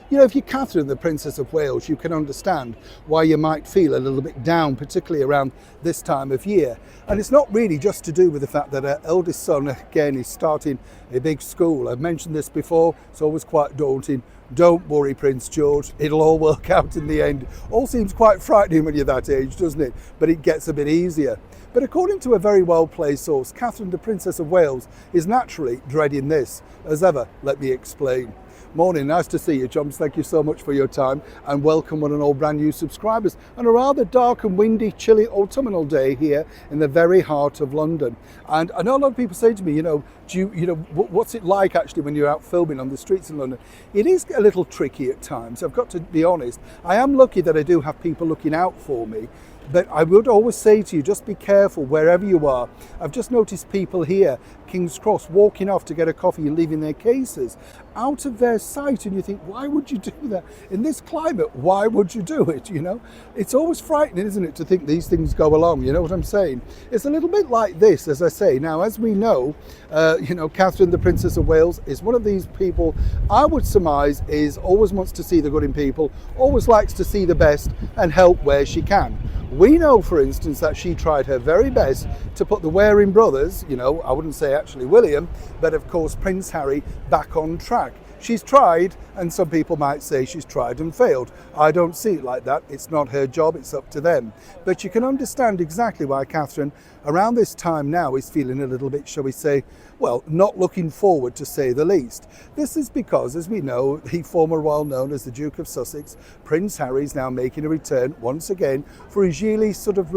You know, if you're Catherine, the Princess of Wales, you can understand why you might feel a little bit down, particularly around this time of year. And it's not really just to do with the fact that her eldest son, again, is starting a big school. I've mentioned this before, it's always quite daunting. Don't worry, Prince George, it'll all work out in the end. All seems quite frightening when you're that age, doesn't it? But it gets a bit easier. But according to a very well-placed source, Catherine, the Princess of Wales, is naturally dreading this. As ever, let me explain. Morning, nice to see you, chums. Thank you so much for your time and welcome one and all brand new subscribers on a rather dark and windy, chilly autumnal day here in the very heart of London. And I know a lot of people say to me, what's it like actually when you're out filming on the streets in London? It is a little tricky at times. I've got to be honest. I am lucky that I do have people looking out for me. But I would always say to you, just be careful wherever you are. I've just noticed people here, King's Cross, walking off to get a coffee and leaving their cases out of their sight. And you think, why would you do that? In this climate, why would you do it? You know, it's always frightening, isn't it, to think these things go along. You know what I'm saying? It's a little bit like this, as I say. Now, as we know, Catherine, the Princess of Wales, is one of these people I would surmise is always wants to see the good in people, always likes to see the best and help where she can. We know, for instance, that she tried her very best to put the Waring brothers, I wouldn't say actually William, but of course Prince Harry, back on track. She's tried, and some people might say she's tried and failed. I don't see it like that. It's not her job, it's up to them. But you can understand exactly why Catherine, around this time now, is feeling a little bit, shall we say, well, not looking forward, to say the least. This is because, as we know, the former royal known as the Duke of Sussex, Prince Harry, is now making a return once again for his yearly sort of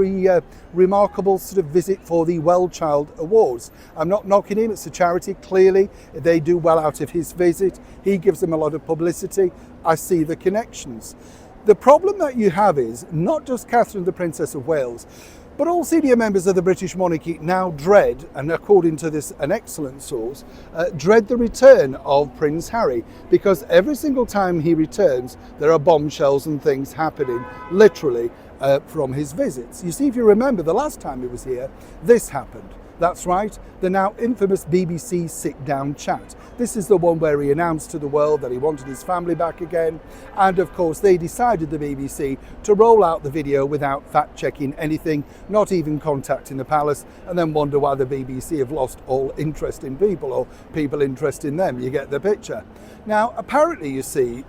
remarkable sort of visit for the Well Child Awards. I'm not knocking him, it's a charity. Clearly, they do well out of his visit. He gives them a lot of publicity. I see the connections. The problem that you have is not just Catherine, the Princess of Wales, but all senior members of the British monarchy now dread, and according to this an excellent source, dread the return of Prince Harry, because every single time he returns, there are bombshells and things happening, literally, from his visits. You see, if you remember, the last time he was here, this happened. That's right, the now infamous BBC sit-down chat. This is the one where he announced to the world that he wanted his family back again. And of course, they decided, the BBC, to roll out the video without fact-checking anything, not even contacting the palace, and then wonder why the BBC have lost all interest in people, or people interest in them. You get the picture. Now, apparently, you see,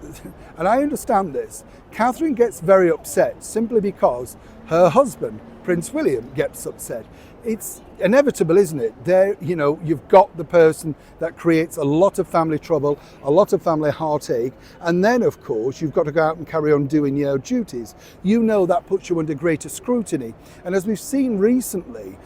and I understand this, Catherine gets very upset simply because her husband, Prince William, gets upset. It's inevitable, isn't it? There, you've got the person that creates a lot of family trouble, a lot of family heartache, and then, of course, you've got to go out and carry on doing your duties. That puts you under greater scrutiny. And as we've seen recently,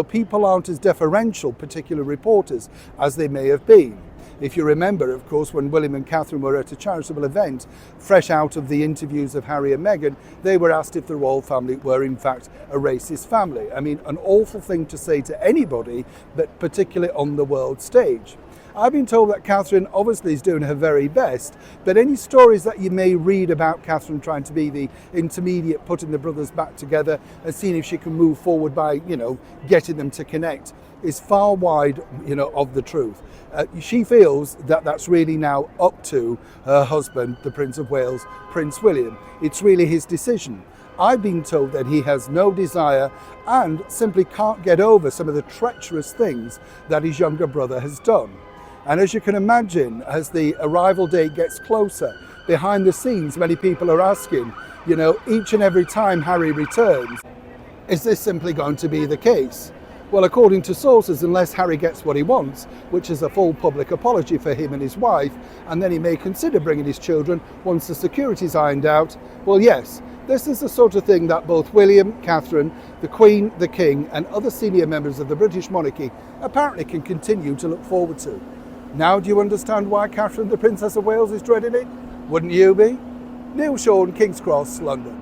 people aren't as deferential, particular reporters, as they may have been. If you remember, of course, when William and Catherine were at a charitable event, fresh out of the interviews of Harry and Meghan, they were asked if the royal family were in fact a racist family. I mean, an awful thing to say to anybody, but particularly on the world stage. I've been told that Catherine obviously is doing her very best, but any stories that you may read about Catherine trying to be the intermediate, putting the brothers back together and seeing if she can move forward by, getting them to connect, is far wide, of the truth. She feels that that's really now up to her husband, the Prince of Wales, Prince William. It's really his decision. I've been told that he has no desire and simply can't get over some of the treacherous things that his younger brother has done. And as you can imagine, as the arrival date gets closer, behind the scenes, many people are asking, each and every time Harry returns, is this simply going to be the case? Well, according to sources, unless Harry gets what he wants, which is a full public apology for him and his wife, and then he may consider bringing his children once the security's ironed out, well, yes, this is the sort of thing that both William, Catherine, the Queen, the King, and other senior members of the British monarchy apparently can continue to look forward to. Now do you understand why Catherine, the Princess of Wales, is dreading it? Wouldn't you be? Neil Sean, King's Cross, London.